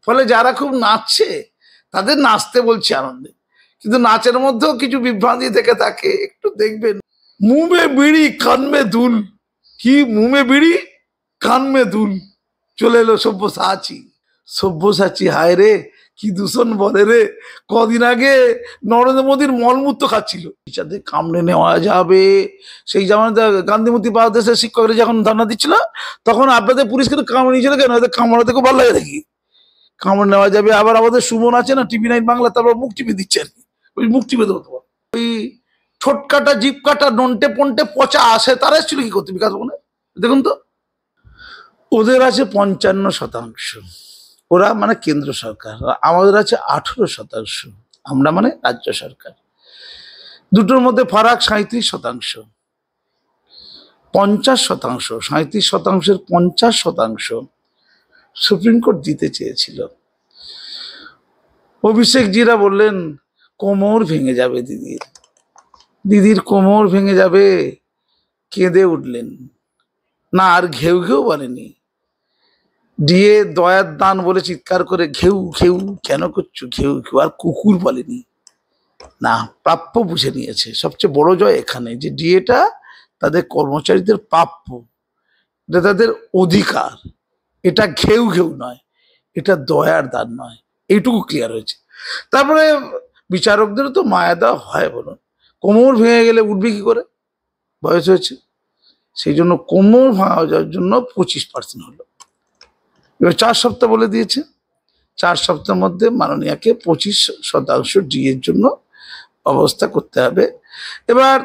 ফলে যারা খুব নাচছে তাদের নাচতে বলছে আনন্দে, কিন্তু নাচের মধ্যেও কিছু বিভ্রান্তি থেকে থাকে, একটু দেখবেন। মুমে বিড়ি কান মে দুল, কি মুমে বিড়ি কান মে দুল, চলে এলো সব্যসাচী। সব্যসাচী হায় রে কি দূষণ বলে রে, কদিন আগে নরেন্দ্র মোদীর মলমূত্র খাচ্ছিল, যাতে কামড়ে নেওয়া যাবে। সেই যেমন গান্ধীমূর্তি বাংলাদেশের শিক্ষকরা যখন ধর্ণা দিচ্ছিল, তখন আপনাদের পুলিশ কিন্তু কামড়ে নিয়েছিল কেন? কামড়াতে খুব ভালো লাগে নাকি? কামড় নেওয়া যাবে। আবার আমাদের সুমন আছে না TV9 বাংলা, তারপর মুখ টিপে দিচ্ছে আর কি, ওই মুখ টিপে দেবো। ওই ঠোঁট কাটা জিপ কাটা নন্টে পন্টে পচা আসে, তারা এসেছিল কি করতে বিকাশ ভবনে? দেখুন তো, ওদের আছে 55%, ওরা মানে কেন্দ্র সরকার, আমাদের আছে 18%, আমরা মানে রাজ্য সরকার। দুটোর মধ্যে ফারাক 37%। 50%, 37%-এর 50% সুপ্রিম কোর্ট দিতে চেয়েছিল। অভিষেকজিরা বললেন কোমর ভেঙে যাবে দিদির, দিদির কোমর ভেঙে যাবে, কেঁদে উঠলেন। না আর ঘেউ ঘেউ বলেনি, দিয়ে দয়ার দান বলে চিৎকার করে ঘেউ ঘেউ কেন করছো, ঘেউ ঘেউ আর কুকুর বলেনি। না, প্রাপ্য বুঝে নিয়েছে। সবচেয়ে বড় জয় এখানে যে ডিএটা তাদের কর্মচারীদের প্রাপ্য, এটা তাদের অধিকার, এটা ঘেউ ঘেউ নয়, এটা দয়ার দান নয়, এইটুকু ক্লিয়ার হয়েছে। তারপরে বিচারকদেরও তো মায়া দেওয়া হয়, বলুন। কোমর ভেঙে গেলে উঠবে কি করে, বয়স হয়েছে, সেই জন্য কোমর ভাঙা যাওয়ার জন্য 25% হলো। এবার 4 সপ্তাহ বলে দিয়েছে, 4 সপ্তাহের মধ্যে মাননীয়াকে 25% ডিএর জন্য ব্যবস্থা করতে হবে। এবার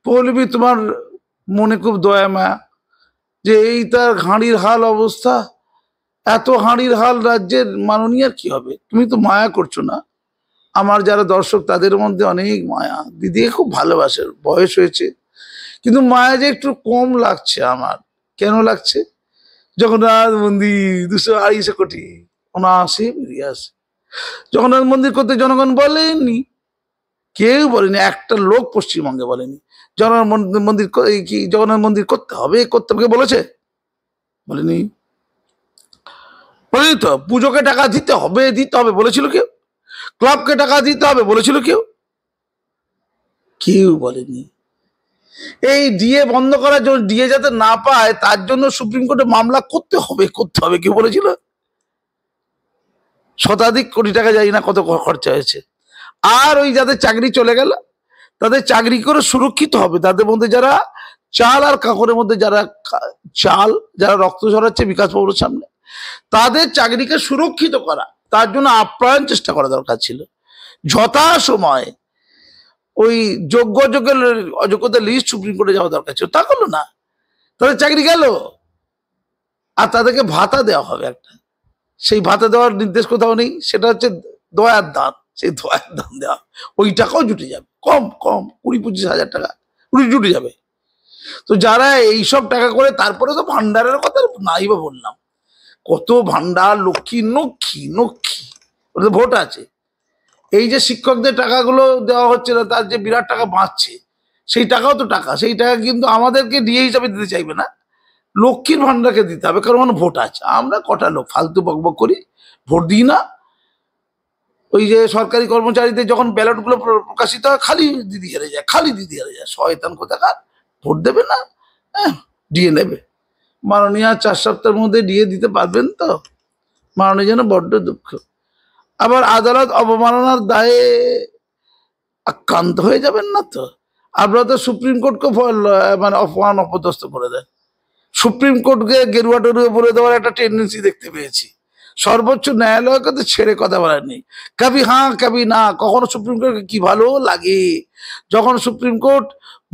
পৌলবী, তোমার মনে খুব দয়া মায়া, যে এই তার হাঁড়ির হাল অবস্থা, এত হাঁড়ির হাল রাজ্যের, মাননীয়ার কি হবে? তুমি তো মায়া করছো না। আমার যারা দর্শক তাদের মধ্যে অনেক মায়া, দিদিকে খুব ভালোবাসে, বয়স হয়েছে, কিন্তু মায়া যে একটু কম লাগছে আমার। কেন লাগছে? জগন্নাথ মন্দির 200-250 কোটি অনায়াসে বেরিয়ে আসে। জগন্নাথ মন্দির করতে জনগণ বলেনি, কেউ বলেনি, একটা লোক পশ্চিমবঙ্গে বলেনি জগন্নাথ মন্দির করতে হবে বলেছে? বলেনি, বলেনি তো। পুজোকে টাকা দিতে হবে বলেছিল কেউ? ক্লাবকে টাকা দিতে হবে বলেছিল কেউ? কেউ বলেনি। এই ডিএ বন্ধ করার জন্য, ডিএ যাতে না পায় তার জন্য সুপ্রিম কোর্টে মামলা করতে হবে কেউ বলেছিল? শতাধিক কোটি টাকা, জানি না কত খরচা হয়েছে। আর ওই যাদের চাকরি চলে গেল, তাদের চাকরি করে সুরক্ষিত হবে, তাদের মধ্যে যারা চাল আর কাকরের মধ্যে যারা রক্ত ঝরাচ্ছে বিকাশ ভবনের সামনে, তাদের চাকরিকে সুরক্ষিত করা, তার জন্য আপ্রাণ চেষ্টা করা দরকার ছিল। যথাসময় ওই অযোগ্যতার লিস্ট সুপ্রিম কোর্টে যাওয়া দরকার ছিল, তা করলো না। তাদের চাকরি গেল, আর তাদেরকে ভাতা দেওয়া হবে একটা, সেই ভাতা দেওয়ার নির্দেশ কোথাও নেই, সেটা হচ্ছে দয়ার দান। সেই দয়ার দান দেওয়া, ওই টাকাও জুটে যাবে, কম 20-25 হাজার টাকা জুটে যাবে। তো যারা এইসব টাকা করে, তারপরে তো ভান্ডারের কথা নাই বা বললাম, কত ভান্ডার, লক্ষ্মী ওদের ভোট আছে। এই যে শিক্ষকদের টাকাগুলো দেওয়া হচ্ছে না, তার যে বিরাট টাকা বাঁচছে, সেই টাকাও তো টাকা, সেই টাকা কিন্তু আমাদেরকে ডিএ হিসাবে দিতে চাইবে না, লক্ষ্মীর ভান্ডারকে দিতে হবে, কারণ ভোট আছে। আমরা কটা লোক ফালতু বকবক করি, ভোট দিই না। ওই যে সরকারি কর্মচারীদের যখন ব্যালট গুলো প্রকাশিত হয়, খালি দিদি হেরে যায়, শয়তান কোথাকার, ভোট দেবে না, ডিএ নেবে। মাননীয়া 4 সপ্তাহের মধ্যে ডিএ দিতে পারবেন তো? মাননীয় যেন বড্ড দুঃখ। আবার আদালত অবমাননার দায়ে আক্রান্ত হয়ে যাবেন না তো? আপনারা তো সুপ্রিম কোর্টকে মানে অপমান অপদস্থ করে দেন। সুপ্রিম কোর্টকে গেরুয়া টেরুয়া বলে দেওয়ার একটা টেন্ডেন্সি দেখতে পেয়েছি। সর্বোচ্চ ন্যায়ালয়কে তো ছেড়ে কথা বলার নেই, কবি হ্যাঁ কবি না। কখনো সুপ্রিম কোর্টকে কি ভালো লাগে যখন সুপ্রিম কোর্ট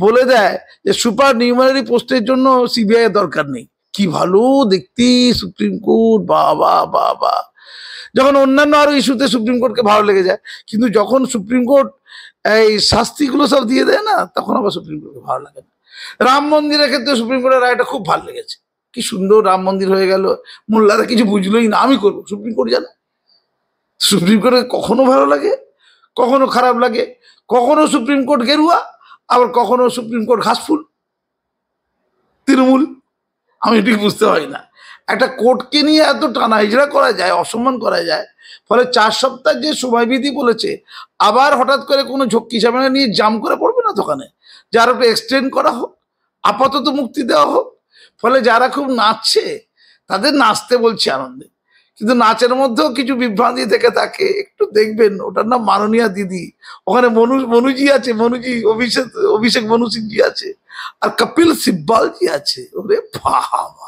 বলে দেয় যে সুপার নিউমারি পোস্টের জন্য সিবিআই এর দরকার নেই। কি ভালো দেখতে সুপ্রিম কোর্ট, বাবা বাবা। যখন অন্যান্য আরো ইস্যুতে সুপ্রিম কোর্টকে ভালো লেগে যায়, কিন্তু যখন সুপ্রিম কোর্ট এই শাস্তিগুলো সব দিয়ে দেয় না, তখন আবার সুপ্রিম কোর্টকে ভালো লাগে না। রাম মন্দিরের ক্ষেত্রে সুপ্রিম কোর্টের রায়টা খুব ভালো লেগেছে, কি সুন্দর রাম মন্দির হয়ে গেল, মোল্লারা কিছু বুঝলোই না, আমি করবো। সুপ্রিম কোর্ট জানে, সুপ্রিম কোর্টে কখনো ভালো লাগে, কখনো খারাপ লাগে, কখনো সুপ্রিম কোর্ট গেরুয়া, আবার কখনো সুপ্রিম কোর্ট ঘাসফুল, তৃণমূল, আমি ঠিক বুঝতে পারি না। একটা কোর্টকে নিয়ে এত টানা হিজড়া করা যায়, অসম্মান করা যায়। ফলে 4 সপ্তাহ যে সময়বিধি বলেছে, আবার হঠাৎ করে কোনো ঝক্কি ঝামেলা নিয়ে জাম করে পড়বে না দোকানে, যার একটু এক্সটেন্ড করা হোক, আপাতত মুক্তি দেওয়া হোক। ফলে যারা খুব নাচছে তাদের নাচতে বলছে আনন্দে, কিন্তু নাচের মধ্যেও কিছু বিভ্রান্তি থেকে থাকে, একটু দেখবেন। ওটার নাম মাননীয়া দিদি, ওখানে মনুজি আছে, মনুজি অভিষেক মনু সিংজি আছে, আর কপিল সিব্বালজি আছে। ওরে বাবা,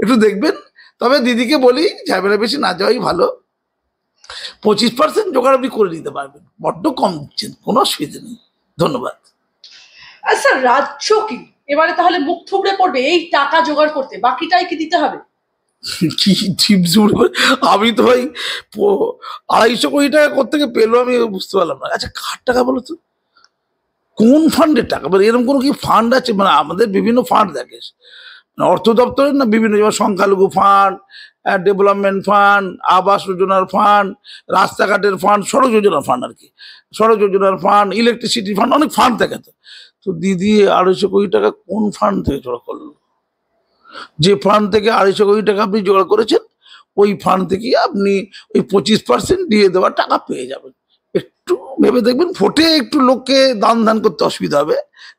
একটু দেখবেন। তবে দিদিকে বলি ঝামেলা বেশি না যাওয়াই ভালো। 25% জোগাড় আপনি করে নিতে পারবেন, বড্ড কম দিচ্ছেন, কোনো অসুবিধা নেই। ধন্যবাদ। আচ্ছা, রাজ্য কি এবারে তাহলে মুখ থুবড়ে পড়বে এই টাকা জোগাড় করতে? বাকিটাই কি দিতে হবে? কি টিপস? আমি তো ভাই 250 কোটি টাকা কোথেকে পেলো আমি বুঝতে পারলাম না। আচ্ছা, কার টাকা বলো তো? কোন ফান্ডের টাকা? মানে এরকম কোনো কি ফান্ড আছে? মানে আমাদের বিভিন্ন ফান্ড থাকে, অর্থ দপ্তরের না, বিভিন্ন, যেমন সংখ্যালঘু ফান্ড, ডেভেলপমেন্ট ফান্ড, আবাস যোজনার ফান্ড, রাস্তাঘাটের ফান্ড, সড়ক যোজনার ফান্ড, আর কি সড়ক যোজনার ফান্ড, ইলেকট্রিসিটি ফান্ড, অনেক ফান্ড থাকে। তো দিদি 250 কোটি টাকা কোন ফান্ড থেকে জোগাড় করলো? যে ফান্ড থেকে 250 কোটি টাকা আপনি জোগাড় করেছেন, ওই ফান্ড থেকে আপনি ওই 25% দিয়ে দেওয়ার টাকা পেয়ে যাবেন। একটু ভেবে দেখবেন, ভোটে একটু লোককে দান করতে অসুবিধা হবে,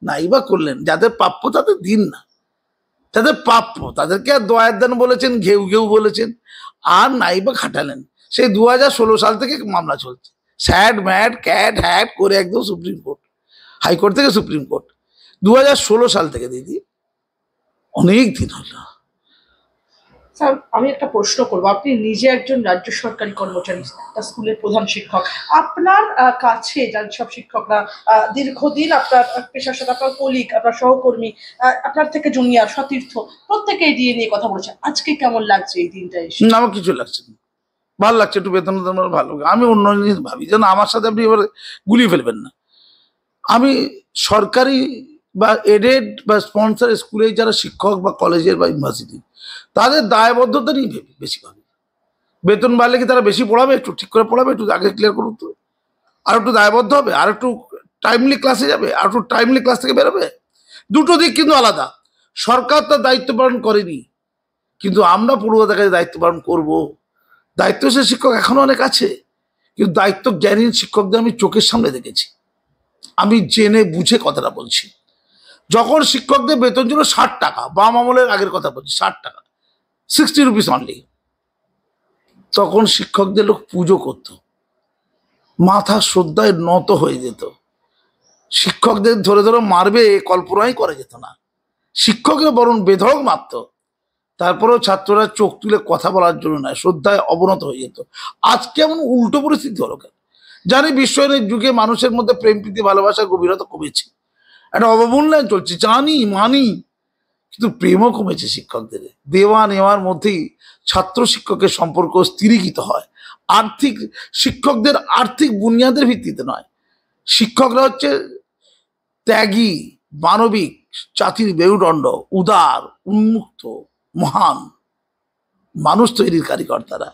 নাই বা করলেন। যাদের প্রাপ্য তাদের দিন না, তাদের প্রাপ্য তাদেরকে আর দয়ার দান বলেছেন, ঘেউ ঘেউ বলেছেন, আর নাই বা খাটালেন। সেই 2016 সাল থেকে মামলা চলছে, স্যাড ম্যাড ক্যাট হ্যাট করে একদম সুপ্রিম কোর্ট, হাইকোর্ট থেকে সুপ্রিম কোর্ট, 2016 সাল থেকে দিদি, অনেক দিন হলো। স্যার, আমি একটা প্রশ্ন করবো। আপনি নিজে একজন রাজ্য সরকারি কর্মচারী, একটা স্কুলের প্রধান শিক্ষক। আপনার কাছে যারা সব শিক্ষকরা দীর্ঘদিন আপনার পেশার সাথে, আপনার কলিগ, আপনার সহকর্মী, আপনার থেকে জুনিয়র, সতীর্থ, প্রত্যেকে দিয়ে নিয়ে কথা বলেছে। আজকে কেমন লাগছে এই দিনটা এসে? না, আমার কিছু লাগছে না, ভালো লাগছে, একটু বেতন ভালো। আমি অন্য জিনিস ভাবি, যেন আমার সাথে আপনি এবার গুলিয়ে ফেলবেন না। আমি সরকারি বা এডেড বা স্পন্সর স্কুলে যারা শিক্ষক বা কলেজের বা ইউনিভার্সিটি, তাদের দায়বদ্ধতা নিয়ে ভেবে বেশি ভাবি। বেতন বাড়লে কি তারা বেশি পড়াবে? একটু ঠিক করে পড়াবে, একটু আগে ক্লিয়ার করুন তো, আর একটু দায়বদ্ধ হবে, আর একটু টাইমলি ক্লাসে যাবে, আর একটু টাইমলি ক্লাস থেকে বেরোবে। দুটো দিক কিন্তু আলাদা। সরকার তার দায়িত্ব পালন করেনি, কিন্তু আমরা পড়ুয়াদের কাছে দায়িত্ব পালন করবো। দায়িত্বশীল শিক্ষক এখনো অনেক আছে, কিন্তু দায়িত্ব জ্ঞানীন শিক্ষকদের আমি চোখের সামনে দেখেছি, আমি জেনে বুঝে কথাটা বলছি। যখন শিক্ষকদের বেতন ছিল 60 টাকা, বাম আমলের আগের কথা বলছি, 60 টাকা, 60 রুপিস অনলি, তখন শিক্ষকদের লোক পুজো করত, মাথা শ্রদ্ধায় নত হয়ে যেত। শিক্ষকদের ধরে ধরে মারবে কল্পনাই করা যেত না, শিক্ষকরা বরং বেধড়ক মারত। তারপরেও ছাত্ররা চোখ তুলে কথা বলার জন্য নয়, শ্রদ্ধায় অবনত হয়ে যেত। আজকে এমন উল্টো পরিস্থিতি হলো কেন? জানি বিশ্বায়নের যুগে মানুষের মধ্যে প্রেম প্রীতি ভালোবাসার গভীরতা কমেছে, একটা অবমূল্যায়ন চলছে, জানি মানি, কিন্তু প্রেমও কমেছে শিক্ষকদের। দেওয়া নেওয়ার মধ্যেই ছাত্র শিক্ষকের সম্পর্ক স্থিরীকৃত হয়, আর্থিক শিক্ষকদের আর্থিক বুনিয়াদের ভিত্তিতে নয়। শিক্ষকরা হচ্ছে ত্যাগী, মানবিক, জাতির মেরুদণ্ড, উদার, উন্মুক্ত, মহান মানুষ তৈরির কারিগর তারা।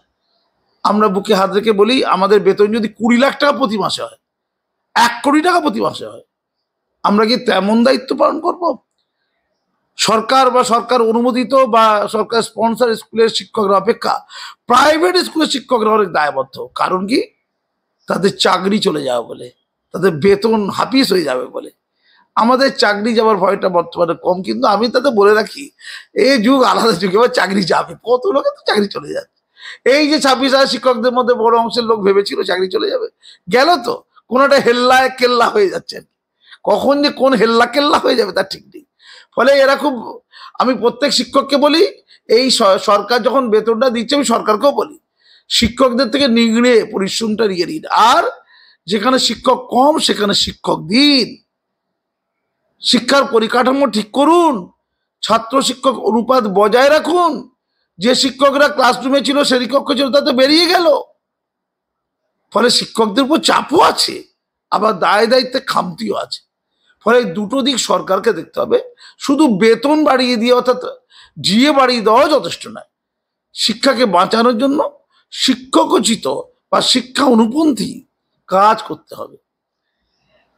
আমরা বুকে হাত রেখে বলি, আমাদের বেতন যদি 20 লাখ টাকা প্রতি মাসে হয়, 1 কোটি টাকা প্রতি মাসে হয়, আমরা কি তেমন দায়িত্ব পালন করব? সরকার বা সরকার অনুমোদিত বা সরকার স্পন্সর স্কুলের শিক্ষকরা অপেক্ষা প্রাইভেট স্কুলের শিক্ষকরা অনেক দায়বদ্ধ। কারণ কি? তাদের চাকরি চলে যাবে বলে, তাদের বেতন হাফিস হয়ে যাবে বলে। আমাদের চাকরি যাওয়ার ভয়টা বর্তমানে কম, কিন্তু আমি তাদের বলে রাখি, এই যুগ আলাদা যুগ, এবার চাকরি যাবে, কত লোকের তো চাকরি চলে যাচ্ছে। এই যে 26,000 শিক্ষকদের মধ্যে বড় অংশের লোক ভেবেছিল চাকরি চলে যাবে, গেল তো। কোনোটা হেল্লায় কেল্লা হয়ে যাচ্ছে, কখন যে কোন হেল্লা কেল্লা হয়ে যাবে তার ঠিক নেই। ফলে এরা খুব, আমি প্রত্যেক শিক্ষককে বলি, এই সরকার যখন বেতনটা দিচ্ছে, আমি সরকারকেও বলি, শিক্ষকদের থেকে নিগড়ে পরিশ্রমটা নিয়ে নিন, আর যেখানে শিক্ষক কম সেখানে শিক্ষক দিন। শিক্ষার পরিকাঠামো ঠিক করুন, ছাত্র শিক্ষক অনুপাত বজায় রাখুন। যে শিক্ষকরা ক্লাসরুমে ছিল, শ্রেণীকক্ষ ছিল, তাতে বেরিয়ে গেল। ফলে শিক্ষকদের উপর চাপও আছে, আবার দায় দায়িত্বে খামতিও আছে। ফলে দুটো দিক সরকারকে দেখতে হবে। শুধু বেতন বাড়িয়ে দিয়ে, অর্থাৎ জিয়ে বাড়িয়ে দেওয়া যথেষ্ট নয়। শিক্ষাকে বাঁচানোর জন্য শিক্ষকোচিত বা শিক্ষা অনুপন্থী কাজ করতে হবে।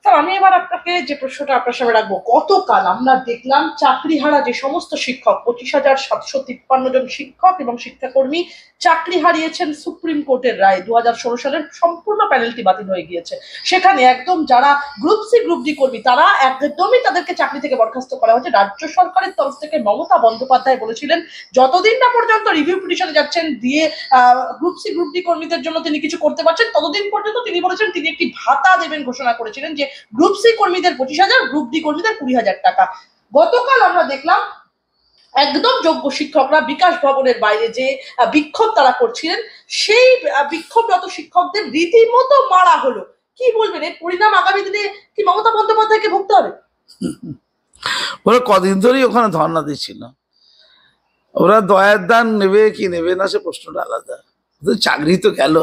স্যার আমি এবার আপনাকে যে প্রশ্নটা আপনার সামনে রাখবো, গতকাল আমরা দেখলাম চাকরিহারা যে সমস্ত শিক্ষক 25,753 জন শিক্ষক এবং শিক্ষাকর্মী চাকরি হারিয়েছেন সুপ্রিম কোর্টের রায় 2016 সালের সম্পূর্ণ প্যানেলটি বাতিল হয়ে গিয়েছে। সেখানে একদম যারা গ্রুপ সি গ্রুপ ডি কর্মী তারা একদমই তাদেরকে চাকরি থেকে বরখাস্ত করা হয়েছে। রাজ্য সরকারের তরফ থেকে মমতা বন্দ্যোপাধ্যায় বলেছিলেন যতদিন না পর্যন্ত রিভিউ পিটিশনে যাচ্ছেন দিয়ে গ্রুপ সি গ্রুপ ডি কর্মীদের জন্য তিনি কিছু করতে পারছেন ততদিন পর্যন্ত তিনি বলেছেন তিনি একটি ভাতা দেবেন, ঘোষণা করেছিলেন যে গ্রুপ সি কর্মীদের 25,000, গ্রুপ ডি কর্মীদের 20,000 টাকা। গতকাল আমরা দেখলাম একদম যোগ্য শিক্ষকরা বিকাশ ভবনের বাইরে যে বিক্ষোভ তারা করছিলেন, সেই বিক্ষোভরত শিক্ষকদের রীতিমতো মারা হলো। কি বলবেন, এর পরিণাম আগামী দিনে কি মমতা বন্দ্যোপাধ্যায়কে ভুগতে হবে? ওরা কদিন ধরেই ওখানে ধর্ণা দিচ্ছিল। ওরা দয়ার দান নেবে কি নেবে না সে প্রশ্নটা আলাদা, ওদের চাকরি তো গেল।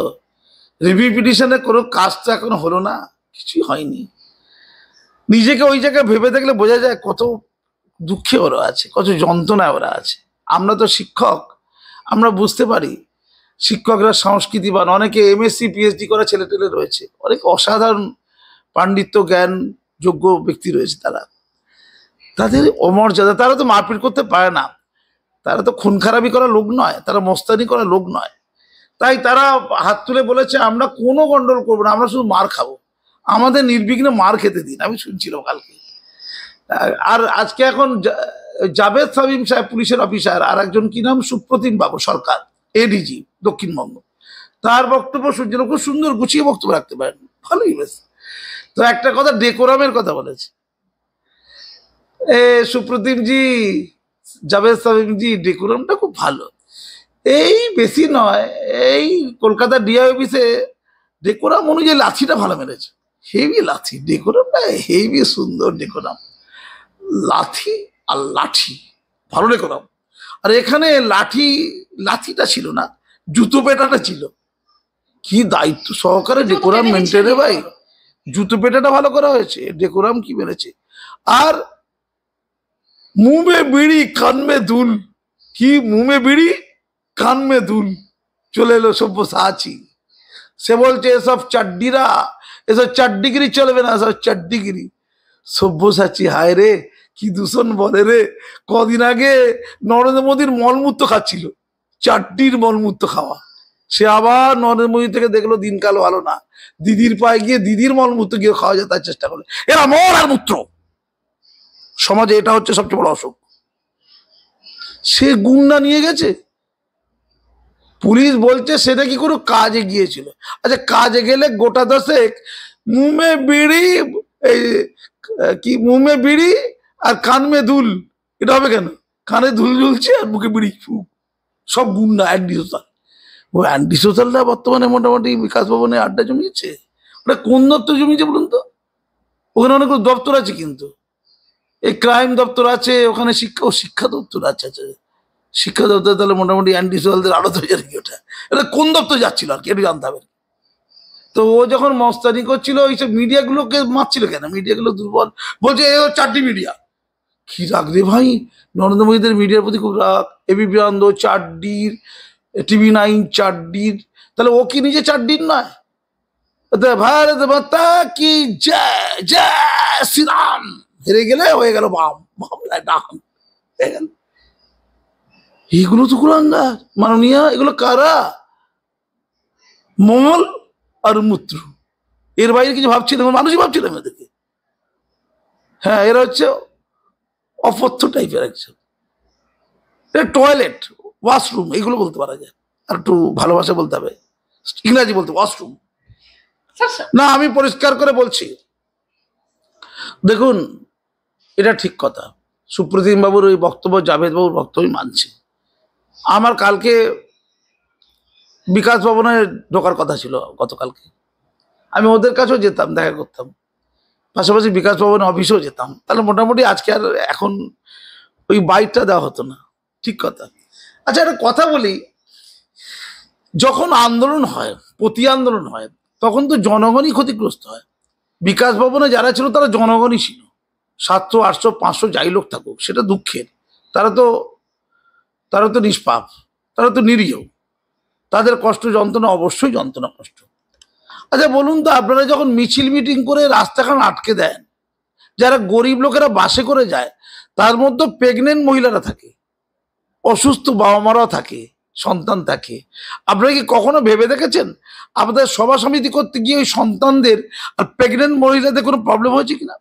রিভিউ পিটিশনে কোনো কাজ তো এখনো হলো না, কিছুই হয়নি। নিজেকে ওই জায়গায় ভেবে দেখলে বোঝা যায় কত দুঃখে ওরা আছে, কত যন্ত্রণায় ওরা আছে। আমরা তো শিক্ষক, আমরা বুঝতে পারি। শিক্ষকরা সংস্কৃতিবান, অনেকে এমএসসি পিএইচডি করা ছেলে টেলে রয়েছে, অনেক অসাধারণ পাণ্ডিত্য জ্ঞান যোগ্য ব্যক্তি রয়েছে। তাদের অমর্যাদা, তারা তো মারপিট করতে পারে না, তারা তো খুন খারাপি করা লোক নয়, তারা মস্তানি করা লোক নয়। তাই তারা হাত তুলে বলেছে আমরা কোনো গন্ডগোল করবো না, আমরা শুধু মার খাবো, আমাদের নির্বিঘ্নে মার খেতে দিন। আমি শুনছিলাম কালকে। আর আজকে এখন জাভেদ সামিম সাহেব পুলিশের অফিসার, আর একজন কি নাম সুপ্রতিম বাবু সরকার এডিজি দক্ষিণবঙ্গ, তার বক্তব্য শুনছিলাম, খুব সুন্দর গুছিয়ে বক্তব্য রাখতে পারেন, ভালোই বেশ। তো একটা কথা ডেকোরামের কথা বলেছে সুপ্রতিম জি, জাভেদ সামিম জি, ডেকোরামটা খুব ভালো। এই বেশি নয়, এই কলকাতা ডিআই অফিসে ডেকোরাম অনুযায়ী লাঠিটা ভালো মেরেছে, হেভি লাঠি, ডেকোরামটা হেভি সুন্দর ডেকোরাম, লাঠি আর লাঠি ভালো ডেকোরাম। আর এখানে লাঠিটা ছিল না, জুতো পেটাটা ছিল। কি দায়িত্ব সহকারে ডেকোরাম মেনটেনে ভাই, জুতো পেটাটা ভালো করা হয়েছে, ডেকোরাম কি মেরেছে। আর মুঁহ মে বিড়ি কান মে দুল, কি মুঁহ মে বিড়ি কান মে দুল, চলে এলো সব্যসাচী। সে বলছে এসব চাড্ডিরা, এসব চাড্ডিগিরি চলবে না, সব চাড্ডিগিরি। সব্যসাচী হায় রে, কি দূষণ বলে রে। কদিন আগে নরেন্দ্র মোদীর মলমূত্র খাচ্ছিল, চাড্ডির মলমূত্র খাওয়া। সে আবার নরেন্দ্র মোদী থেকে দেখলো দিনকাল ভালো না, দিদির পায়ে গিয়ে দিদির মলমূত্র গিয়ে খাওয়া যায় তার চেষ্টা করলো। এরা মল আর মূত্র, সমাজে এটা হচ্ছে সবচেয়ে বড় অসুখ। সে গুন্ডা নিয়ে গেছে, পুলিশ বলছে সেটা কি কোনো কাজে গিয়েছিল। আচ্ছা কাজে গেলে গোটা দশেক মুমে বিড়ি, এই কি মুমে বিড়ি আর কান মে দুল, এটা হবে কেন? কানে ধুল ঝুলছে আর মুখে বিড়ি ফুক, সব গুন্ডা অ্যান্টি সোশ্যাল। ও অ্যান্টি সোশ্যালরা বর্তমানে মোটামুটি বিকাশ ভবনে আড্ডা জমিয়েছে। ওটা কোন দপ্তর জমিয়েছে বলুন তো? ওখানে অনেকগুলো দপ্তর আছে, কিন্তু এই ক্রাইম দপ্তর আছে, ওখানে শিক্ষা দপ্তর আছে। আচ্ছা শিক্ষা দপ্তর তাহলে মোটামুটি অ্যান্টি সোশ্যালদের আড়ত হয়ে যাবে। এটা কোন দপ্তর যাচ্ছিল আর কি, এটা জানতে হবে। তো ও যখন মস্তানি করছিল এইসব মিডিয়াগুলোকে মারছিল কেন? মিডিয়াগুলো দুর্বল, বলছে এ চারটি মিডিয়া। কি রাগ রে ভাই, নরেন্দ্র মোদীদের মিডিয়ার প্রতি খুব রাগ। এবিপি আনন্দ চারডির, TV9 চারডির, তাহলে ও কি নিজে চারডির নয়? ভারত মাতা কি জয়, জয় শ্রীরাম, হেরে গেলে হয়ে গেল বাম, মামলায় ডাম হয়ে গেল। এগুলো তো কুলাঙ্গার মাননীয়, এগুলো কারা? মঙ্গল আর মূত্র, এর বাইরে কিছু ভাবছিলাম, মানুষই ভাবছিলাম এদেরকে। হ্যাঁ এরা হচ্ছে অপথ্য টাইপের একজন। টয়লেট, ওয়াশরুম এগুলো বলতে পারা যায়, আর একটু ভালোবাসা বলতে হবে, ইংরাজি বলতে ওয়াশরুম না। আমি পরিষ্কার করে বলছি, দেখুন এটা ঠিক কথা, সুপ্রতিম বাবুর ওই বক্তব্য, জাভেদ বাবুর বক্তব্য মানছি। আমার কালকে বিকাশ ভবনে ঢোকার কথা ছিল গতকালকে, আমি ওদের কাছেও যেতাম, দেখা করতাম, পাশাপাশি বিকাশ ভবনে অফিসেও যেতাম, তাহলে মোটামুটি আজকে আর এখন ওই বাইকটা দেওয়া হতো না। ঠিক কথা। আচ্ছা একটা কথা বলি, যখন আন্দোলন হয়, প্রতি আন্দোলন হয়, তখন তো জনগণই ক্ষতিগ্রস্ত হয়। বিকাশ ভবনে যারা ছিল তারা জনগণই ছিল, 700, 800, 500 যাই লোক থাকুক, সেটা দুঃখের। তারা তো নিষ্পাপ, তারা তো নিরীহ, তাদের কষ্ট যন্ত্রণা অবশ্যই যন্ত্রণা কষ্ট। আচ্ছা বলুন তো, আপনারা যখন মিছিল মিটিং করে রাস্তাখান আটকে দেন, যারা গরিব লোকেরা বাসে করে যায়, তার মধ্যে প্রেগনেন্ট মহিলারা থাকে, অসুস্থ বাবা মারাও থাকে, সন্তান থাকে। আপনারা কি কখনো ভেবে দেখেছেন আপনাদের সভা সমিতি করতে গিয়ে ওই সন্তানদের আর প্রেগনেন্ট মহিলাদের কোনো প্রবলেম হয়েছে কিনা?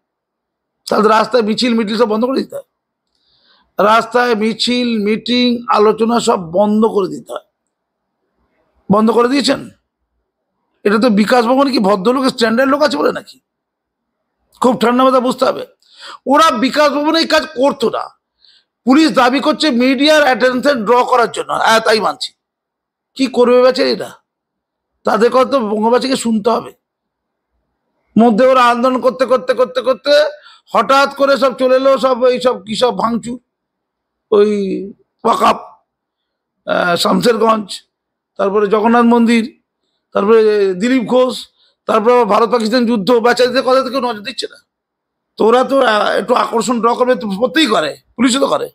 তাদের রাস্তায় মিছিল মিটিং সব বন্ধ করে দিতে হয়। রাস্তায় মিছিল মিটিং আলোচনা সব বন্ধ করে দিতে হয়। বন্ধ করে দিয়েছেন? এটা তো বিকাশ ভবনে কি ভদ্রলোক স্ট্যান্ডার্ড লোক আছে বলে নাকি? খুব ঠান্ডা মাথা বুঝতে হবে। ওরা বিকাশ ভবনে এই কাজ করতো না। পুলিশ দাবি করছে মিডিয়ার অ্যাটেনশন ড্র করার জন্য, হ্যাঁ তাই মানছি। কি করবে বেচে এরা? তাদের কথা তো বঙ্গবাসীকে শুনতে হবে। মধ্যে ওরা আন্দোলন করতে করতে করতে করতে হঠাৎ করে সব চলে এলো, সব এইসব কি সব ভাঙচুর, ওই ওয়াকাপ, শামসেরগঞ্জ, তারপরে জগন্নাথ মন্দির, তারপরে দিলীপ ঘোষ, তারপরে ভারত পাকিস্তান যুদ্ধ, বেচারিদের কথা থেকে নজর দিচ্ছে না। তো ওরা তো একটু আকর্ষণ ড্র করবে তো প্রত্যেই করে, পুলিশও তো করে,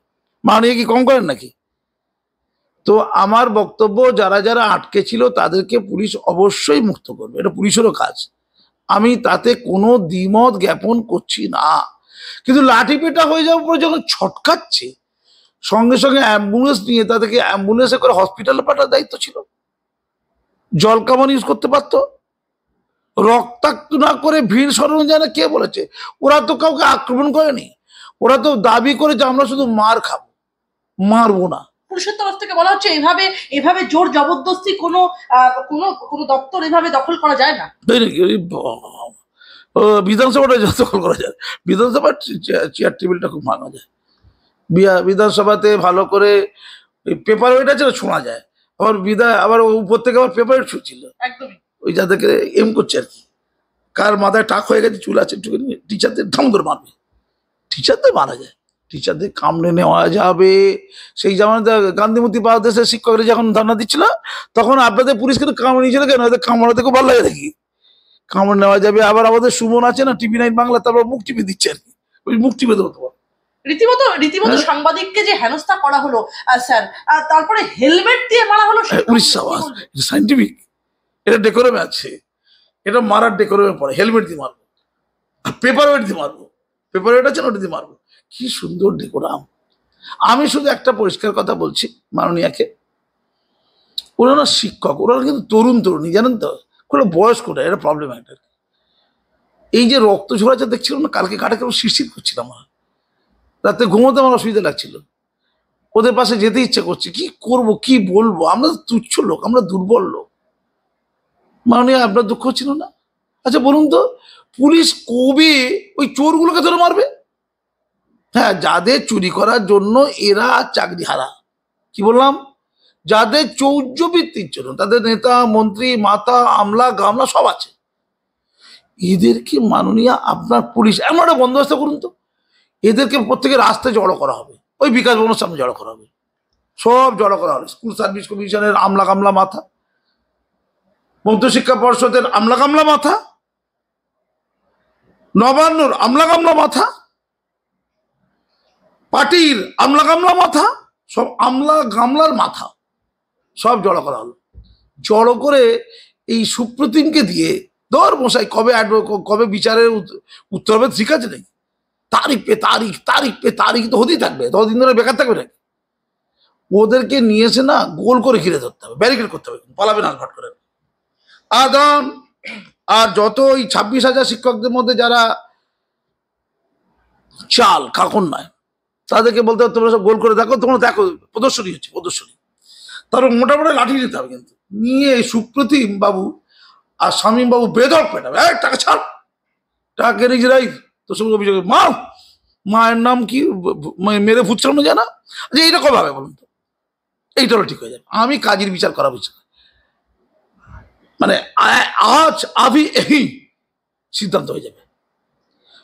মাননীয় কি কম করেন নাকি? তো আমার বক্তব্য, যারা যারা আটকে ছিল তাদেরকে পুলিশ অবশ্যই মুক্ত করবে, এটা পুলিশেরও কাজ। আমি তাতে কোনো দ্বিমত জ্ঞাপন করছি না। কিন্তু লাঠি পেটা হয়ে যাওয়ার পরে যখন ছটকাচ্ছে, সঙ্গে সঙ্গে অ্যাম্বুলেন্স নিয়ে তাদেরকে অ্যাম্বুলেন্সে করে হসপিটালে পাঠার দায়িত্ব ছিল। জল কামান ইউজ করতে পারতো। রক্তাক্ত না করে ভিড় সরানো যায় না, কে বলেছে? ওরা তো কাউকে আক্রমণ করেনি, ওরা তো দাবি করে যে আমরা শুধু মার খাবো, মারবো না। পুলিশের তরফ থেকে বলা হচ্ছে এভাবে এভাবে জোর জবরদস্তি কোনো কোনো কোনো দপ্তর এভাবে দখল করা যায় না। তাই নাকি? বিধানসভাটা দখল করা যায়, বিধানসভার চেয়ার টেবিলটা খুব ভাঙা যায়। বিধানসভাতে ভালো করে ওই পেপার ওয়েট আছে না, শোনা যায়। আবার উপর থেকে আবার পেপার ওয়েট ছুটছিল, একদমই। ওই যাদেরকে এম করছে আর কি, কার মাথায় টাক হয়ে গেছে, চুল আছে একটুখানি, টিচারদের ধাম করে মারবে। টিচারদের মারা যায়, টিচারদের কামড়ে নেওয়া যাবে। সেই জামানাতে গান্ধীমূর্তি বাংলাদেশের শিক্ষকরা যখন ধর্ণা দিচ্ছিল, তখন আপনাদের পুলিশ কিন্তু কামড়ে নিয়েছিল কেন? ওদের কামড়াতে খুব ভালো লাগে দেখি, কামড় নেওয়া যাবে। আবার আমাদের সুমন আছে না, TV9 বাংলা, তারপর মুখ টিপে দিচ্ছে আর কি, ওই মুখ টিপে দেবো তোমার। রীতিমতো রীতিমতো সাংবাদিককে যে হেনস্থা করা হলো স্যার, তারপরে হেলমেট দিয়ে মারা হলো। উড়িষ্যা সাইন্টিফিক, এটা ডেকোরামে আছে, এটা মারার ডেকোরামে পড়ে। হেলমেট দিয়ে মারবো, পেপার ওয়েট দিয়ে মারবো, পেপার ওয়েট আছে না, ওটা দিয়ে মারবো। কি সুন্দর ডেকোরাম। আমি শুধু একটা পরিষ্কার কথা বলছি মাননীয়াকে, ওরা না শিক্ষক, ওরা কিন্তু তরুণ তরুণী, জানেন তো, কোনো বয়স্ক না, এটা প্রবলেম একটা। এই যে রক্ত ঝরাচ্ছে দেখছিলাম না কালকে, কাটা কেমন শিরশির করছিলাম, আমার রাতে ঘুমোতে আমার অসুবিধা লাগছিল। ওদের পাশে যেতে ইচ্ছে করছে, কি করব কি বলবো, আমরা তুচ্ছ লোক, আমরা দুর্বল লোক। মাননীয় আপনার দুঃখ ছিল না? আচ্ছা বলুন তো, পুলিশ কবে ওই চোরগুলোকে ধরে মারবে? হ্যাঁ, যাদের চুরি করার জন্য এরা চাকরি হারা, কি বললাম, যাদের চৌর্যবৃত্তির জন্য, তাদের নেতা মন্ত্রী মাতা আমলা গামলা সব আছে, এদেরকে মাননীয় আপনার পুলিশ এমন একটা বন্দোবস্ত করুন তো, এদেরকে প্রত্যেকের রাস্তায় জড়ো করা হবে, ওই বিকাশ ভবনের সামনে জড়ো করা হবে, সব জড়ো করা হবে। স্কুল সার্ভিস কমিশনের আমলা গামলা মাথা, মধ্যশিক্ষা পর্ষদের আমলা গামলা মাথা, নবান্নর আমলা গামলা মাথা, পার্টির আমলা গামলা মাথা, সব আমলা গামলার মাথা সব জড়ো করা হলো। জড়ো করে এই সুপ্রতিমকে দিয়ে ধর মশাই কবে বিচারের উত্তর হবে, ঠিক আছে নাকি? তারিখ পে তারিখ, তারিখ পে তারিখ তো হতেই থাকবে, 10 দিন ধরে বেকার থাকবে নাকি? ওদেরকে নিয়ে এসে না গোল করে ঘিরে ধরতে হবে, ব্যারিকেড করতে হবে, পালাবে না ঘট করে। আর যত ওই 26,000 শিক্ষকদের মধ্যে যারা চাল কাকন নয়, তাদেরকে বলতে হবে তোমরা সব গোল করে দেখো, তোমরা দেখো প্রদর্শনী হচ্ছে, প্রদর্শনী। তারপর মোটামুটি লাঠি নিতে হবে, কিন্তু নিয়ে সুপ্রতিম বাবু আর শামীম বাবু বেদক পেটাবে, টাকা ছাড়, টাকা কেড়ে যাই তোর সঙ্গে অভিযোগ, মায়ের নাম কি মেরে ফুচকানো যায় না? যে এইটা কবে হবে বলুন তো? এইটা হলো ঠিক হয়ে যাবে। আমি কাজের বিচার করা বুঝছি, মানে আজ এই সিদ্ধান্ত হয়ে যাবে।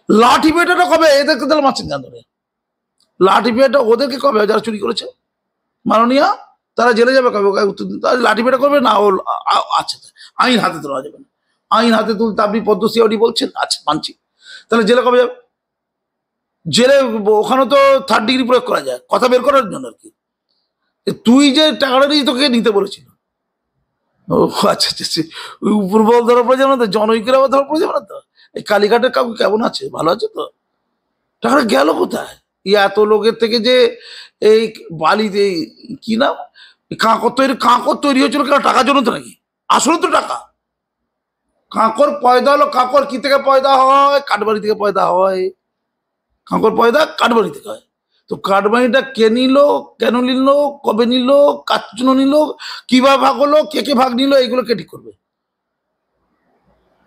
লাঠি পেটাটা কবে? এদেরকে তাহলে মারছেন কেন ধরে? লাঠি পেটা ওদেরকে কবে, যারা চুরি করেছে মাননীয়া, তারা জেলে যাবে কবে? উত্তর দিন। লাঠি পেটা করবে না, ও আচ্ছা আইন হাতে তোলা যাবে না, আইন হাতে তুলতে আপনি পদ্মশ্রী বলছেন, আচ্ছা মানছি, তাহলে জেলে কবে যাবে? জেলে ওখানে তো 3rd ডিগ্রি প্রয়োগ করা যায়, কথা বের করার জন্য আর কি। তুই যে টাকাটা নিয়ে তোকে নিতে বলেছিল, ও আচ্ছা আচ্ছা আচ্ছা। ওই উপরবল ধরা পড়ে যাবে না তো, জনৈকের আবার ধরা পড়ে যাবে না তো? এই কালীঘাটের কাকু কেমন আছে, ভালো আছে তো? টাকাটা গেল কোথায়? এই এত লোকের থেকে যে এই বালিতে কি নাম, কাঁকর তৈরি হয়েছিল কেন? টাকার জন্য তো নাকি? আসলে তো টাকা। কাঁকর পয়দা হলো, কাঁকর কি থেকে পয়দা হয়? কাঠবাড়ি থেকে পয়দা হয়। কাঁকর পয়দা কাঠবাড়ি থেকে হয়। তো কাঠবাড়িটা কে নিল, কেন নিল, কবে নিল, কার জন্য নিল, কিভাবে ভাগ হলো, কে ভাগ নিল, এগুলো কে ঠিক করবে?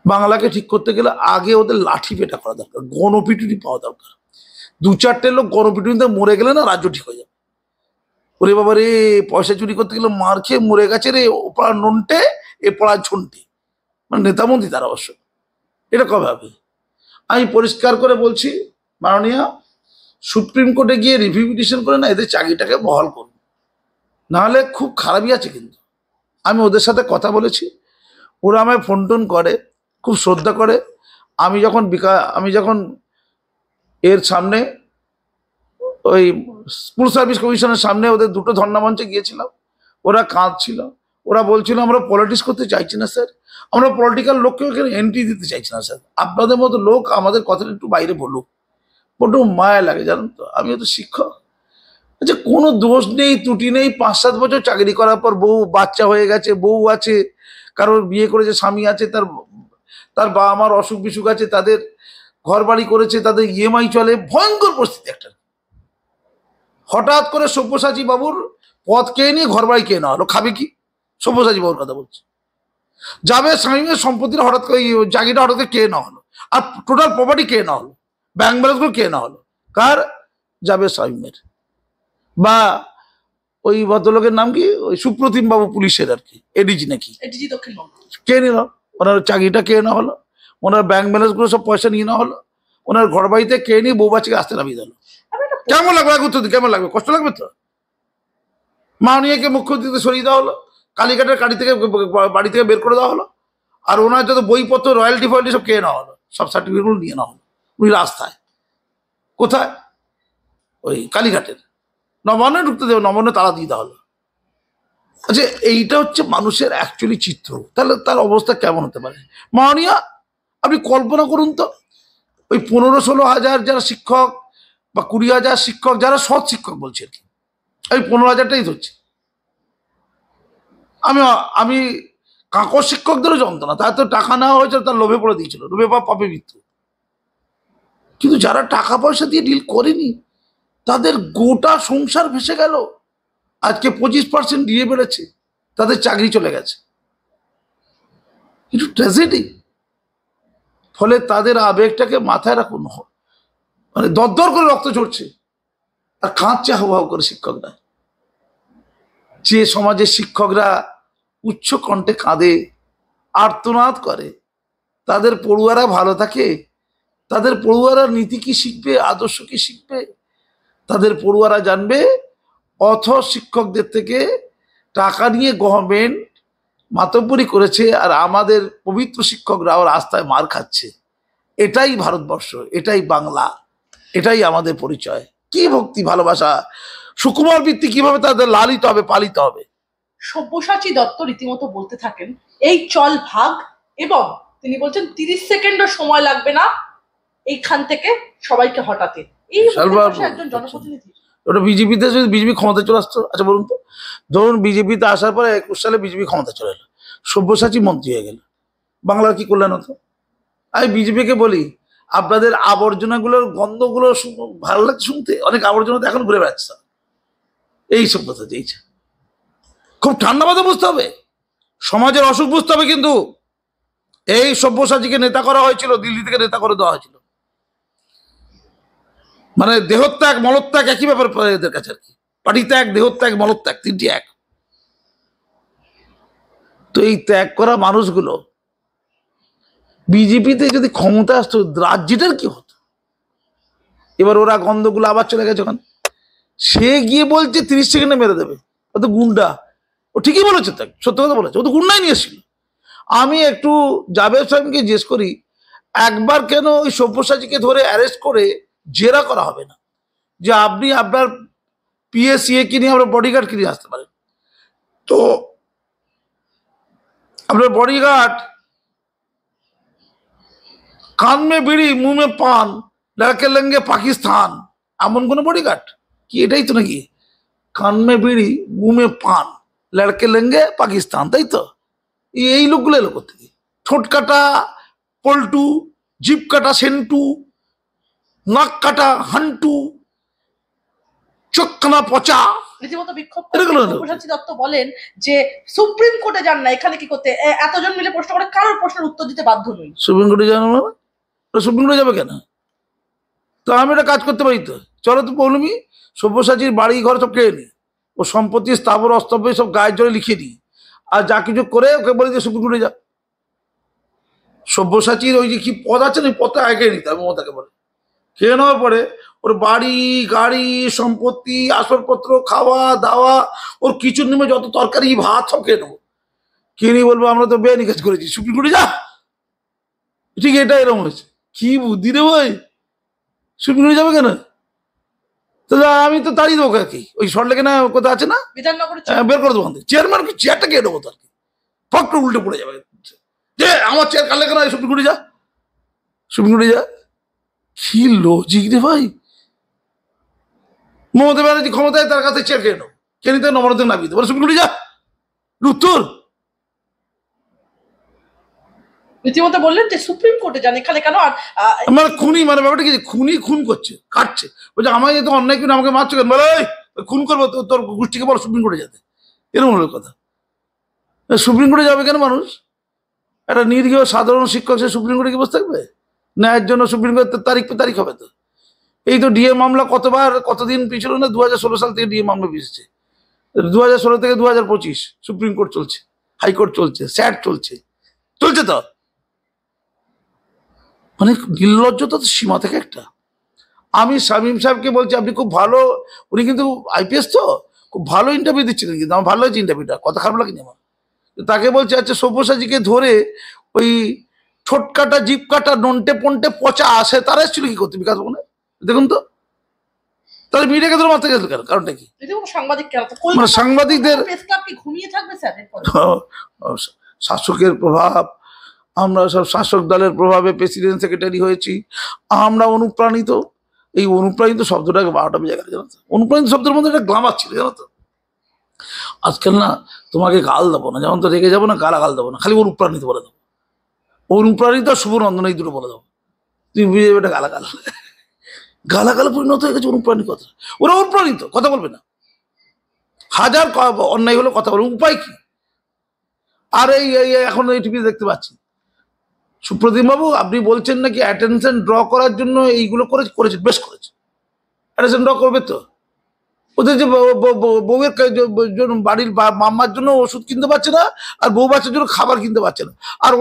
বাংলাকে ঠিক করতে গেলে আগে ওদের লাঠি পেটা করা দরকার, গণপিটুনি পাওয়া দরকার। দু চারটে লোক গণপিটুনিতে মরে গেলে না রাজ্য ঠিক হয়ে যাবে। ওরে বাবা রে, পয়সা চুরি করতে গেলে মার খেয়ে মরে গেছে রে, ও পাড়ার নন্টে, এ পাড়ার ঝন্টে, মানে নেতামন্ত্রী তারা অবশ্য। এটা কবে হবে? আমি পরিষ্কার করে বলছি, মাননীয় সুপ্রিম কোর্টে গিয়ে রিভিউ পিটিশন করে না এদের চাকরিটাকে বহাল করুন, নাহলে খুব খারাপই আছে। কিন্তু আমি ওদের সাথে কথা বলেছি, ওরা আমায় ফোন টোন করে, খুব শ্রদ্ধা করে। আমি যখন এর সামনে ওই স্কুল সার্ভিস কমিশনের সামনে ওদের দুটো ধর্ণা মঞ্চে গিয়েছিলাম, ওরা কাঁদছিল। ওরা বলছিল আমরা পলিটিক্স করতে চাইছি না স্যার, আমরা পলিটিক্যাল লোককে এখানে এন্ট্রি দিতে চাইছি না স্যার, আপনাদের মতো লোক আমাদের কথাটা একটু বাইরে বলুক। বড্ড মায়া লাগে জানেন তো। আমিও তো শিক্ষক। আচ্ছা, কোনো দোষ নেই, ত্রুটি নেই, 5-7 বছর চাকরি করার পর বউ বাচ্চা হয়ে গেছে, বউ আছে, কারোর বিয়ে করেছে, স্বামী আছে, তার তার বাবা মার অসুখ বিসুখ আছে, তাদের ঘর বাড়ি করেছে, তাদের ইএমআই চলে, ভয়ঙ্কর পরিস্থিতি একটা। হঠাৎ করে সব্যসাচী বাবুর পদ কে নিয়ে ঘর বাড়ি কে না হলো, খাবে কি? সব্যসাচী বাবুর কথা বলছি। যাবে স্বামীর সম্পত্তির হঠাৎ করে জায়গাটা হঠাৎ করে কে না হলো, আর টোটাল প্রপার্টি কে না হলো, ব্যাংক ব্যালেন্স গুলো কে না হলো, কার? যাবে স্বামীর। বা ওই ভদ্রলোকের নাম কি, ওই সুপ্রতিম বাবু পুলিশের আর কি এডিজি নাকি, এটিজি দক্ষিণবঙ্গ। কে নিল? ওনার চাকরিটা কে না হলো, ওনার ব্যাংক ব্যালেন্স গুলো সব পয়সা নিয়ে না হলো, ওনার ঘর বাড়িতে কে নিয়ে বউ বাচ্চাকে আসতে নামিয়ে দিল। আমি একটা কেমন লাগবে উত্তর দিন, কেমন লাগবে? কষ্ট লাগবে তো। মাননীয়কে মুখ্যমন্ত্রীতে সরিয়ে দেওয়া হলো, কালীঘাটের বাড়ি থেকে বের করে দেওয়া হলো, আর ওনার যত বইপত্র, রয়্যালটি ফয়্যালটি সব কে নেওয়া হলো, সব সার্টিফিকেটগুলো নিয়ে নেওয়া হলো। উনি রাস্তায় কোথায়? ওই কালীঘাটের নবান্নে ঢুকতে দেবে, নবান্নে তালা দিয়ে দেওয়া হলো। আচ্ছা, এইটা হচ্ছে মানুষের অ্যাকচুয়ালি চিত্র। তাহলে তার অবস্থা কেমন হতে পারে? মাননীয়, আপনি কল্পনা করুন তো, ওই 15-16 হাজার যারা শিক্ষক বা 20,000 শিক্ষক, যারা সৎ শিক্ষক বলছি আর কি, আমি 15,000টাই ধরছি। আমি আমি কাঁকর শিক্ষকদেরও যন্ত্রণা, তার তো টাকা নেওয়া হয়েছিল, তার লোভে পড়ে দিয়েছিল, লোভে বা পাপে মৃত্যু। কিন্তু যারা টাকা পয়সা দিয়ে ডিল করেনি, তাদের গোটা সংসার ভেসে গেল। আজকে 25% দিয়ে বেড়েছে, তাদের চাকরি চলে গেছে। একটু ট্র্যাজেডি। ফলে তাদের আবেগটাকে মাথায় রাখুন, মানে দরদর করে রক্ত ঝরছে আর কাঁদছে হাউ হাউ করে শিক্ষকরা। যে সমাজের শিক্ষকরা উচ্চ কণ্ঠে কাঁদে, আর্তনাদ করে, তাদের পড়ুয়ারা ভালো থাকে, তাদের পড়ুয়ারা নীতি কি শিখবে, আদর্শ কি শিখবে? তাদের পড়ুয়ারা জানবে অথচ শিক্ষকদের থেকে টাকা নিয়ে গভর্নমেন্ট মাতব্বরি করেছে, আর আমাদের পবিত্র শিক্ষকরাও রাস্তায় মার খাচ্ছে। এটাই ভারতবর্ষ, এটাই বাংলা, এটাই আমাদের পরিচয়। কি ভক্তি, ভালোবাসা, সুকুমার বৃত্তি কিভাবে তাদের লালিত হবে, পালিত হবে। সব্যসাচী দত্ত রীতিমতো বলতে থাকেন এই চল ভাগ, এবং তিনি বলছেন 30 সেকেন্ডও সময় লাগবে না এইখান থেকে সবাইকে হটাতে। এই একজন জনপ্রতিনিধি, ওটা বিজেপিতে, যদি বিজেপি ক্ষমতায় চলে আসতো, আচ্ছা বলুন তো, ধরুন বিজেপিতে আসার পরে 21 সালে বিজেপি ক্ষমতা চলে এলো, সব্যসাচী মন্ত্রী হয়ে গেল, বাংলার কি কল্যাণ হতো? আমি বিজেপিকে বলি, আপনাদের আবর্জনাগুলোর গন্ধগুলো ভালো লাগছে শুনতে, অনেক আবর্জনা তো এখন ঘুরে বেড়াচ্ছে, এই সব কথা চেয়েছে। খুব ঠান্ডা মাথায় বুঝতে হবে, সমাজের অসুখ বুঝতে হবে। কিন্তু এই সব্যসাচীকে নেতা করা হয়েছিল, দিল্লি থেকে নেতা করে দেওয়া হয়েছিল, মানে দেহত্যাগ মলত্যাগ একই ব্যাপার এদের কাছে আর কি। পার্টি ত্যাগ, দেহত্যাগ, মলত্যাগ, তিনটি এক। তো এই ত্যাগ করা মানুষগুলো বিজেপিতে যদি ক্ষমতা আসতো, রাজ্যটার কি হতো? এবার ওরা গন্ধগুলো আবার চলে গেছে ওখানে, সে গিয়ে বলছে 30 সেকেন্ডে মেরে দেবে। ও তো গুন্ডা, ও ঠিকই বলেছে, তাই সত্য কথা বলেছে, ও তো গুন্ডাই নিয়ে এসেছিল। আমি একটু জাভেদ সাহেবকে জিজ্ঞেস করি, একবার কেন ওই সব্যসাচীকে ধরে অ্যারেস্ট করে জেরা করা হবে না, যে আপনি আপনার পিএসিএ কে নিয়ে আপনার বডিগার্ড কিনে আসতে পারেন? তো আপনার বডিগার্ড কান মে বিড়ি মুহ মে পান লড়কে লেঙ্গে পাকিস্তান, এমন কোন বডিগার্ড কি? এটাই তো নাকি, কান মে বিড়ি মুহ মে পান লড়কে লেঙ্গে পাকিস্তান, তাই তো? এই লোকগুলো এলো কোথেকে? ঠোঁট কাটা পল্টু, জিভ কাটা সেন্টু, নাক কাটা হান্টু, চোখ কানা পচা। রীতিমতো বিক্ষোভ এগুলো হলো। সব্যসাচী দত্ত বলেন যে সুপ্রিম কোর্টে যান না, এখানে কি করতে? এতজন মিলে প্রশ্ন করে কারোর প্রশ্নের উত্তর দিতে বাধ্য নই। সুপ্রিম কোর্টে যাবো না? সুপ্রিম কোর্টে যাবে কেন? তো আমি একটা কাজ করতে পারি তো, চলো তো পৌলমি সব্যসাচীর বাড়ি ঘর সব কেড়ে নি, ও সম্পত্তি স্থাবর অস্তব্য সব গায়ের জোরে লিখিয়ে দিই, আর যা কিছু করে ওকে বলি যে সুপ্রিম কোর্টে যা। সব্যসাচীর ওই যে কি পদ আছে না, ওই পদটা আগে নিতে আমি মমতাকে বলে খেয়ে নেওয়ার পরে ওর বাড়ি গাড়ি সম্পত্তি আসবাবপত্র খাওয়া দাওয়া ওর কিছুর নেমে যত তরকারি ভাত সব খেয়ে নেবো, খেয়ে নিয়ে বলবো আমরা তো বেআইনি কাজ করেছি, সুপ্রিম কোর্টে যা। ঠিক এটা এরকম হয়েছে, কি বুদ্ধি রে ভাই, সুপ্রিম কোর্টে যাবে কেন? তাহলে আমি তো তাড়িয়ে দেবো কি, ওই সরলেকে না কোথায় আছে না, বিধাননগরে বের করে দেবো, চেয়ারম্যান চেয়ারটা খেয়ে নেবো তো আর কি, ফক্র উল্টে পড়ে যাবে যে আমার চেয়ার কালে কেন, সুপ্রিম কোর্টে যা, সুপ্রিম কোর্টে যা। কি লজিক রে ভাই, মমতা ব্যানার্জি ক্ষমতায় তার কাছে চেয়ার খেয়ে নেবো, খেয়ে নিতে নমরতে নামিয়ে দেবো, সুপ্রিম কোর্টে যা, উত্তর। রীতিমতো বললেন যে সুপ্রিম কোর্টে যান, এখানে কেন? আর মানে খুনি, মানে ব্যাপারটা কি, খুনি খুন করছে কাটছে, বলছে আমায় যেহেতু অন্যায় করে আমাকে মারছো কেন, বলে খুন করবো তোর গোষ্ঠীকে বলো সুপ্রিম কোর্টে যেতে, এরকম হলো কথা। সুপ্রিম কোর্টে যাবে কেন মানুষ? একটা নিরীহ সাধারণ শিক্ষক সে সুপ্রিম কোর্টে কি বসে থাকবে? ন্যায়ের জন্য সুপ্রিম কোর্টের তারিখ পে তারিখ হবে তো। এই তো ডিএ মামলা কতবার কতদিন পিছলো না, 2016 সাল থেকে ডিএ মামলা পিছিয়েছে, 2016 থেকে 2025 সুপ্রিম কোর্ট চলছে, হাইকোর্ট চলছে, স্যাট চলছে, চলছে তো। মানে নির্লজ্জতা তো সীমা থেকে একটা। আমি শামীম সাহেবকে বলছি আপনি খুব ভালো, উনি কিন্তু আইপিএস তো খুব ভালো ইন্টারভিউ দিচ্ছিলেন, কিন্তু আমার ভালো হয়েছে ইন্টারভিউটা, কথা খারাপ লাগেনি আমার। তাকে বলছে আচ্ছা সব্যসাচীকে ধরে ওই ঠোঁট কাটা জিভ কাটা নন্টে পন্টে পচা আসে, তারা এসেছিল কি করতে বিকাশ ভবনে? দেখুন তো, তাহলে মিডিয়াকে ধরে মারতে গেছিল কেন, কারণটা কি? রীতিমতো সাংবাদিক কেন? মানে সাংবাদিকদের প্রেস ক্লাব কি ঘুমিয়ে থাকবে স্যার এরপরে? শাসকের প্রভাব, আমরা সব শাসক দলের প্রভাবে প্রেসিডেন্ট সেক্রেটারি হয়েছি, আমরা অনুপ্রাণিত। এই অনুপ্রাণিত শব্দটাকে 12টা বেজে গেল, জানো তো? অনুপ্রাণিত শব্দের মধ্যে একটা গ্লামার ছিল, জানো তো? আজকাল না তোমাকে গাল দেবো না, যেমন তো রেগে যাবো না, গালাগাল দেবো না, খালি অনুপ্রাণিত বলে দেবো, অনুপ্রাণিত আর শুভনন্দন এই দুটো বলে দেবো, তুমি বুঝে যাবে এটা গালাগাল, গালাগাল পরিণত হয়ে গেছে অনুপ্রাণিত কথা। ওরা অনুপ্রাণিত, কথা বলবে না, হাজার অন্যায় হলো কথা বলবে, উপায় কি? আর এই এখন এই টিভি দেখতে পাচ্ছি সুপ্রদীপ বাবু আপনি বলছেন নাকি অ্যাটেনশন ড্র করার জন্য এইগুলো করেছে, বেশ করেছে, অ্যাটেনশন ড্র করবে তো। ওদের যে বউয়ের জন্য বাড়ির মাম্মার জন্য ওষুধ কিনতে পারছে না, আর বউ বাচ্চার জন্য খাবার কিনতে পারছে না, আর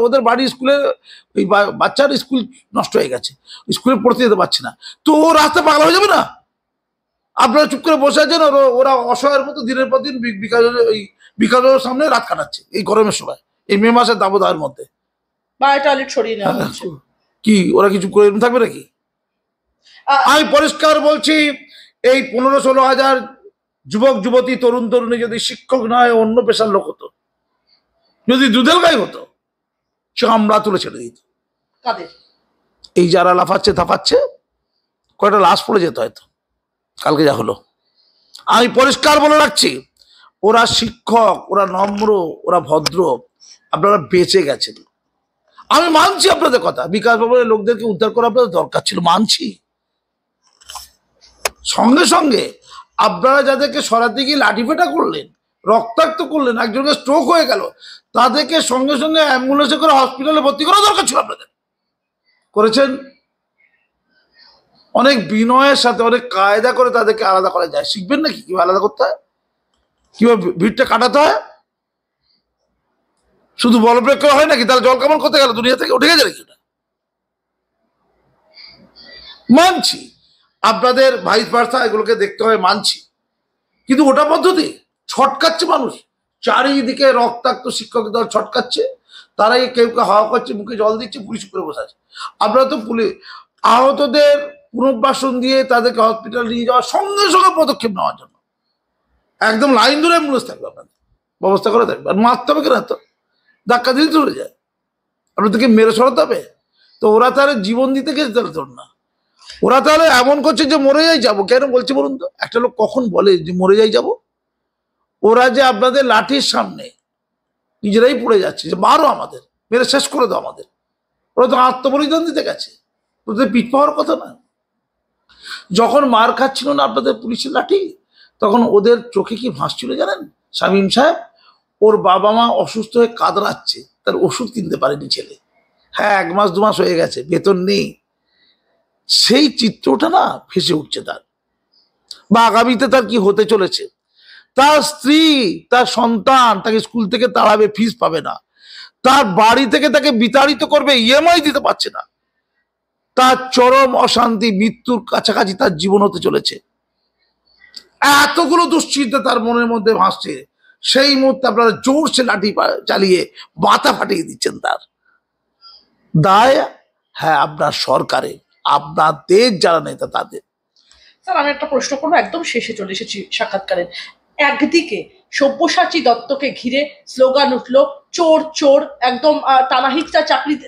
ওদের বাড়ির স্কুলে ওই বাচ্চার স্কুল নষ্ট হয়ে গেছে, স্কুলে পড়তে যেতে পারছে না, তো ও রাস্তা পাগলা হয়ে যাবে না? আপনারা চুপ করে বসে আছেন, আর ওরা অসহায়ের মতো দিনের পর দিন বিকালের সামনে রাত কাটাচ্ছে এই গরমের সময়, এই মে মাসের দাবদাহের মধ্যে। টয়লেট সরিয়ে নেওয়া হচ্ছে। কি ওরা কিছু করে থাকবে নাকি? আমি পরিষ্কার বলছি, এই 15-16 হাজার যুবক যুবতী তরুণ তরুণী যদি শিক্ষক নয় অন্য পেশার লোক হতো, যদি দুধেল গাই হতো, চামড়া তুলে ছেড়ে দিত। কাদের? এই যারা লাফাচ্ছে থাপাচ্ছে, কয়টা লাশ পড়ে যেত হয়তো, কালকে যা হলো। আমি পরিষ্কার বলে রাখছি, ওরা শিক্ষক, ওরা নম্র, ওরা ভদ্র, আপনারা বেঁচে গেছেন। আমি মানছি আপনাদের কথা, বিকাশ ভবনের লোকদেরকে উদ্ধার করা আপনাদের দরকার ছিল, মানছি। সঙ্গে সঙ্গে আপনারা যাদেরকে সরাতে গিয়ে লাঠিপেটা করলেন, রক্তাক্ত করলেন, একজনকে স্ট্রোক হয়ে গেল, তাদেরকে সঙ্গে সঙ্গে অ্যাম্বুলেন্সে করে হসপিটালে ভর্তি করা দরকার ছিল আপনাদের, করেছেন। অনেক বিনয়ের সাথে অনেক কায়দা করে তাদেরকে আলাদা করা যায়, শিখবেন নাকি কিভাবে আলাদা করতে হয়, কিভাবে ভিড়টা কাটাতে হয়? শুধু বল প্রয়োগ করা হয় নাকি? তাহলে জল কামান করতে গেল দুনিয়া থেকে উঠে গেছে নাকি? মানছি আপনাদের ভাইস ভার্সা এগুলোকে দেখতে হয়, মানছি, কিন্তু ওটা পদ্ধতি ছটকাচ্ছে মানুষ, চারিদিকে রক্তাক্ত শিক্ষক দল ছটকাচ্ছে, তারাই কেউ কেউ হাওয়া করছে, মুখে জল দিচ্ছে, পুলিশ করে বসে আছে। আপনারা তো পুলিশ আহতদের পুনর্বাসন দিয়ে তাদেরকে হসপিটাল নিয়ে যাওয়ার সঙ্গে সঙ্গে পদক্ষেপ নেওয়ার জন্য একদম লাইন ধরে অ্যাম্বুলেন্স থাকবে, আপনাদের ব্যবস্থা করে থাকবে, আর মারতে হবে কেন? তো ধাক্কা দিলে চলে যায়, আপনাদেরকে মেরে সরাতে হবে? তো ওরা তাহলে জীবন দিতে গেছে তাহলে তোর না, ওরা তাহলে এমন করছে যে মরে যাই যাবো। কেন বলছে বলুন তো? একটা লোক কখন বলে যে মরে যাই যাবো? ওরা যে আপনাদের লাঠির সামনে নিজেরাই পড়ে যাচ্ছে যে মারো আমাদের, মেরে শেষ করে দাও আমাদের। ওরা তো আত্মবলিদান দিতে গেছে, ওদের পিঠ পাওয়ার কথা না। যখন মার খাচ্ছিল না আপনাদের পুলিশের লাঠি, তখন ওদের চোখে কি ভাসছিল জানেন শামীম সাহেব? ওর বাবা মা অসুস্থ হয়ে কাতরাচ্ছে, তার ওষুধ কিনতে পারেনি ছেলে। হ্যাঁ, 1 মাস 2 মাস হয়ে গেছে, বেতন নেই। সেই চিত্রটা না ভেসে উঠছে তার, বা আগামীতে তার কি হতে চলেছে। তার স্ত্রী, তার সন্তান তাকে স্কুল থেকে তাড়াবে, ফিস পাবে না। তার বাড়ি থেকে তাকে বিতাড়িত করবে, ইএমআই দিতে পারছে না। তার চরম অশান্তি, মৃত্যুর কাছাকাছি তার জীবন হতে চলেছে। এতগুলো দুশ্চিন্তা তার মনের মধ্যে ভাসছে, সেই মুহূর্তে আপনারা জোরসে লাঠি চালিয়ে মাথা ফাটিয়ে দিচ্ছেন তার। দায় হ্যাঁ আপনার সরকারের, আপনাদের যারা নেতা তাদের। স্যার আমি একটা প্রশ্ন করবো, একদম শেষে চলে এসেছি সাক্ষাৎকারের। একদিকে সব্যসাচী দত্তকে ঘিরে স্লোগান উঠলো চোর চোর, একদম টানাহিকটা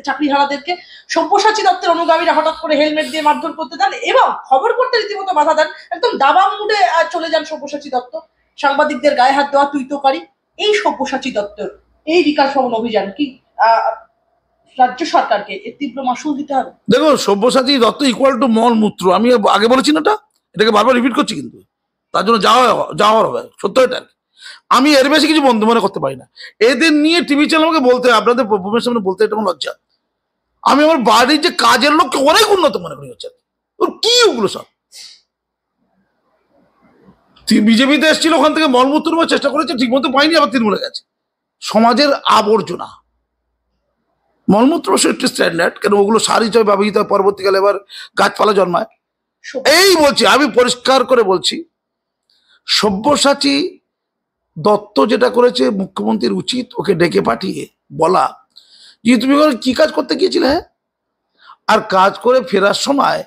চাকরিহারাদেরকে। সব্যসাচী দত্তের অনুগামীরা হঠাৎ করে হেলমেট দিয়ে মারধর করতে দেন এবং খবর করতে রীতিমতো বাধা দেন, একদম দাবাং মুডে চলে যান সব্যসাচী দত্ত। সাংবাদিকদের গায়ে হাত দেওয়া তুইতকারী এই সব্যসাচী দত্তর এই বিকাশ ভবন অভিযান কি রাজ্য সরকারকে এর তীব্র মাসুল দিতে হবে? দেখো, সব্যসাচী দত্ত ইকুয়াল টু মলমূত্র, আমি আগে বলেছি না, এটাকে বারবার রিপিট করছি, কিন্তু তার জন্য যাওয়ার হবে সত্য এটা। আমি এর বেশি কিছু বন্ধু মনে করতে পারি না। এদের নিয়ে টিভি চ্যানেল আমাকে বলতে হয়, আপনাদের প্রফেশনের সামনে বলতে, এটা আমার লজ্জা। আমি আমার বাড়ির যে কাজের লোককে অনেক উন্নত মনে করি হচ্ছে, ওর কি ওগুলো সব। বিজেপিতে এসেছিল, ওখান থেকে মলমূত্র নেওয়ার চেষ্টা করেছে, ঠিক মতো পাইনি, আবার তৃণমূলে গেছে। সমাজের আবর্জনা মলমূত্র একটু স্ট্যান্ডার্ড, কেন ওগুলো সার হিসেবে ব্যবহৃত হয়, পরবর্তীকালে এবার গাছপালা জন্মায়। এই বলছি, আমি পরিষ্কার করে বলছি, সব্যসাচী দত্ত যেটা করেছে, মুখ্যমন্ত্রীর উচিত ওকে ডেকে পাঠিয়ে বলা যে তুমি কি কাজ করতে গিয়েছিলে, হ্যাঁ, আর কাজ করে ফেরার সময়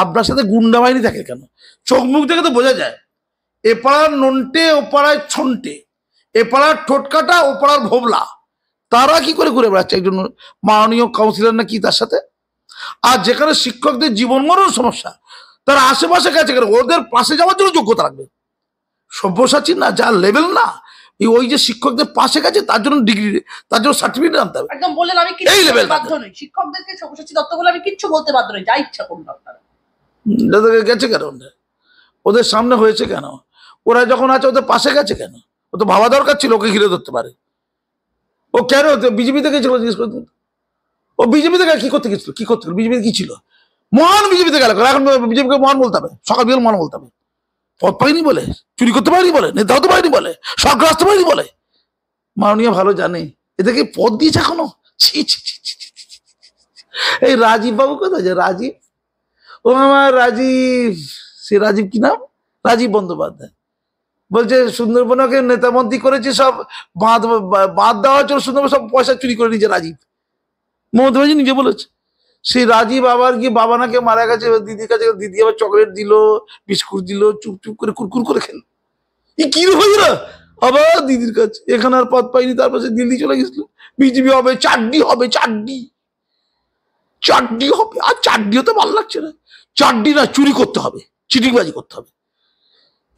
আপনার সাথে গুন্ডা বাহিনী থাকে কেন? চোখ মুখ দেখে তো বোঝা যায়, এ পাড়ার নন্টে, ও পাড়ায় ছন্টে, এ পাড়ার ঠোটকাটা, ও পাড়ার ভোবলা, তারা কি করে ঘুরে বেড়াচ্ছে একজন মাননীয় কাউন্সিলর না কি তার সাথে। আর যেখানে শিক্ষকদের জীবন মরণ সমস্যা, তারা আশেপাশে গেছে কেন? ওদের পাশে যাওয়ার জন্য যোগ্যতা রাখবে। সব্যসাচী না, যার লেভেল না, ওই যে শিক্ষকদের পাশে গেছে তার জন্য ডিগ্রি, তার জন্য সার্টিফিকেট আনতে হবে। একদম বললেন আমি এই লেভেল বাধ্য নই, শিক্ষকদেরকে সব্যসাচী দত্ত বলে আমি কিচ্ছু বলতে বাধ্য নই, যা ইচ্ছা করুন আপনারা। গেছে কেন? ওদের সামনে হয়েছে কেন? ওরা যখন আছে ওদের পাশে গেছে কেন? ও তো ভাবা দরকার ছিল ওকে ঘিরে ধরতে পারে। ও কেন বিজেপি থেকে গেছিল জিজ্ঞেস করতে? ও বিজেপি থেকে কি করতে গেছিল? কি করতে গেল? বিজেপি কি ছিল? মহান বিজেপিতে গেল, এখন বিজেপিকে মহান বলতে হবে, সকাল বিকাল মহান বলতে হবে। পদ পাইনি বলে, চুরি করতে পারিনি বলে, নেতা হতে পারিনি বলে, সরকার আসতে পারিনি বলে। মাননীয় ভালো জানে এদেরকে পদ দিয়েছে এখনো। ছি ছি ছি ছি ছি ছি। এই রাজীব বাবু কোথায়? যে রাজীব, ও আমার রাজীব, সে রাজীব কি নাম? রাজীব বন্দ্যোপাধ্যায় বলছে সুন্দরবনকে নেতামন্ত্রী করেছে, সব বাঁধ দেওয়ার জন্য সুন্দরবন সব পয়সা চুরি করে নিয়েছে রাজীব। মমতা ব্যানার্জি নিজে বলেছে। সেই রাজীব আবার কি বাবা নাকি মারা গেছে, দিদির কাছে, দিদি আবার চকলেট দিল, বিস্কুট দিল, চুপ চুপ করে কুরকুর করে খেল। কি হয়ে না আবার দিদির কাছে, এখানে আর পদ পাইনি, তারপর সে দিল্লি চলে গেছিল। বিজেপি হবে, চাড্ডি হবে, চাড্ডি চাড্ডি হবে। আর চাড্ডিও তো ভালো লাগছে না, চাড্ডি না, চুরি করতে হবে, চিটিংবাজি করতে হবে।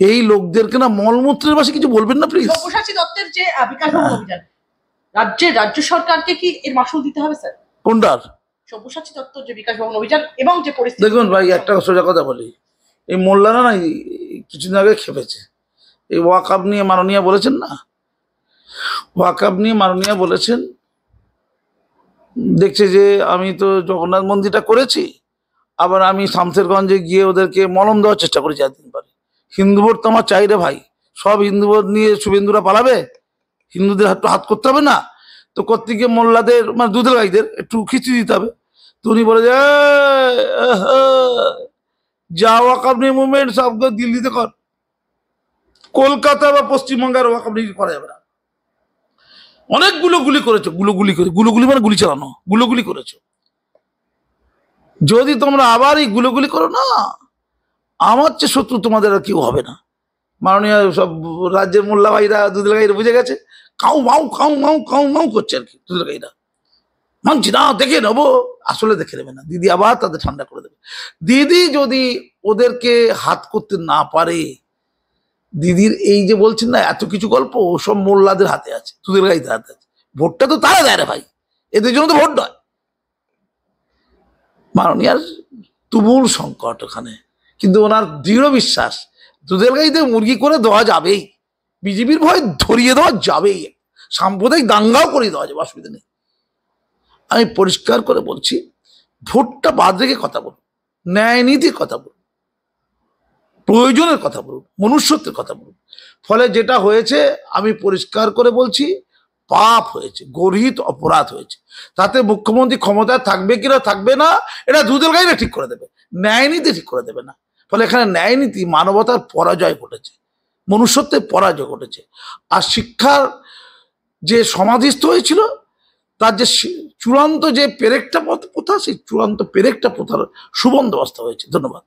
এই লোকদেরকে না মলমূত্রের পাশে কিছু বলবেন না প্লিজ। সব্যসাচী দত্তের যে বিকাশ ভবন অভিযান, রাজ্য সরকারকে কি এর মাসুল দিতে হবে স্যার? কোনটার? সব্যসাচী দত্তর যে বিকাশ ভবন অভিযান এবং যে পরিস্থিতি। দেখুন ভাই, একটা সোজা কথা বলি, এই মোল্লারা না কিছুদিন আগে খেপেছে। এই ওয়াকআপ নিয়ে মাননীয় বলেছেন না, ওয়াকআপ নিয়ে মাননীয় বলেছেন, দেখছে যে আমি তো জগন্নাথ মন্দিরটা করেছি, আবার আমি শামসেরগঞ্জে গিয়ে ওদেরকে মলম দেওয়ার চেষ্টা করেছি একদিন পরে। হিন্দু ভোট তো আমার চাই রে ভাই, সব হিন্দু ভোট নিয়ে শুভেন্দুরা পালাবে, হিন্দুদের হাত করতে হবে না তো? করতে গিয়ে মোল্লাদের মানে দুধের গাইদের একটু খিচুড়ি দিতে হবে। তো উনি বলে যে যা ওয়াকআপ নিয়ে মুভমেন্ট সব দিল্লিতে কর, কলকাতা বা পশ্চিমবঙ্গের ওয়াকআপ নিয়ে করা যাবে না। অনেকগুলো গুলি করেছো, গুলোগুলি মানে গুলি চালানো, গুলোগুলি করেছো। যদি তোমরা আবার এই গুলোগুলি করো না, আমার চেয়ে শত্রু তোমাদের আর কেউ হবে না। মাননীয় সব রাজ্যের মোল্লা ভাইরা, দুধের ভাইরা বুঝে গেছে কাউ মাউ করছে আর কি দুধেলগাইরা। মানছি না, দেখে নেবো, আসলে দেখে নেবে না। দিদি আবার তাদের ঠান্ডা করে দেবে। দিদি যদি ওদেরকে হাত করতে না পারে, দিদির এই যে বলছেন না এত কিছু গল্প, ওসব মোল্লাদের হাতে আছে, দুধেলগাইদের হাতে আছে। ভোটটা তো তারা দেয় রে ভাই, এদের জন্য তো ভোট নয়। মাননীয়ার তুমুল সংকট ওখানে, কিন্তু ওনার দৃঢ় বিশ্বাস দুধেলগাইতে মুরগি করে দেওয়া যাবেই, বিজেপির ভয় ধরিয়ে দেওয়া যাবেই, সাম্প্রদায়িক দাঙ্গাও করে দেওয়া যাবে, অসুবিধা নেই। আমি পরিষ্কার করে বলছি, ভোটটা বাদ রেখে কথা বলুন, ন্যায় নীতির কথা বলুন, প্রয়োজনের কথা বলুন, মনুষ্যত্বের কথা বলুন। ফলে যেটা হয়েছে আমি পরিষ্কার করে বলছি, পাপ হয়েছে, গর্হিত অপরাধ হয়েছে। তাতে মুখ্যমন্ত্রী ক্ষমতায় থাকবে কিনা থাকবে না এটা দুধেলগাইরা ঠিক করে দেবে, ন্যায় নীতি ঠিক করে দেবে না। ফলে এখানে ন্যায় নীতি, মানবতার পরাজয় ঘটেছে, মনুষ্যত্বের পরাজয় ঘটেছে। আর শিক্ষার যে সমাধিস্থ হয়েছিল, তার যে চূড়ান্ত যে পেরেকটা প্রথা, সেই চূড়ান্ত পেরেকটা প্রথার সুবন্দোবস্ত হয়েছে। ধন্যবাদ।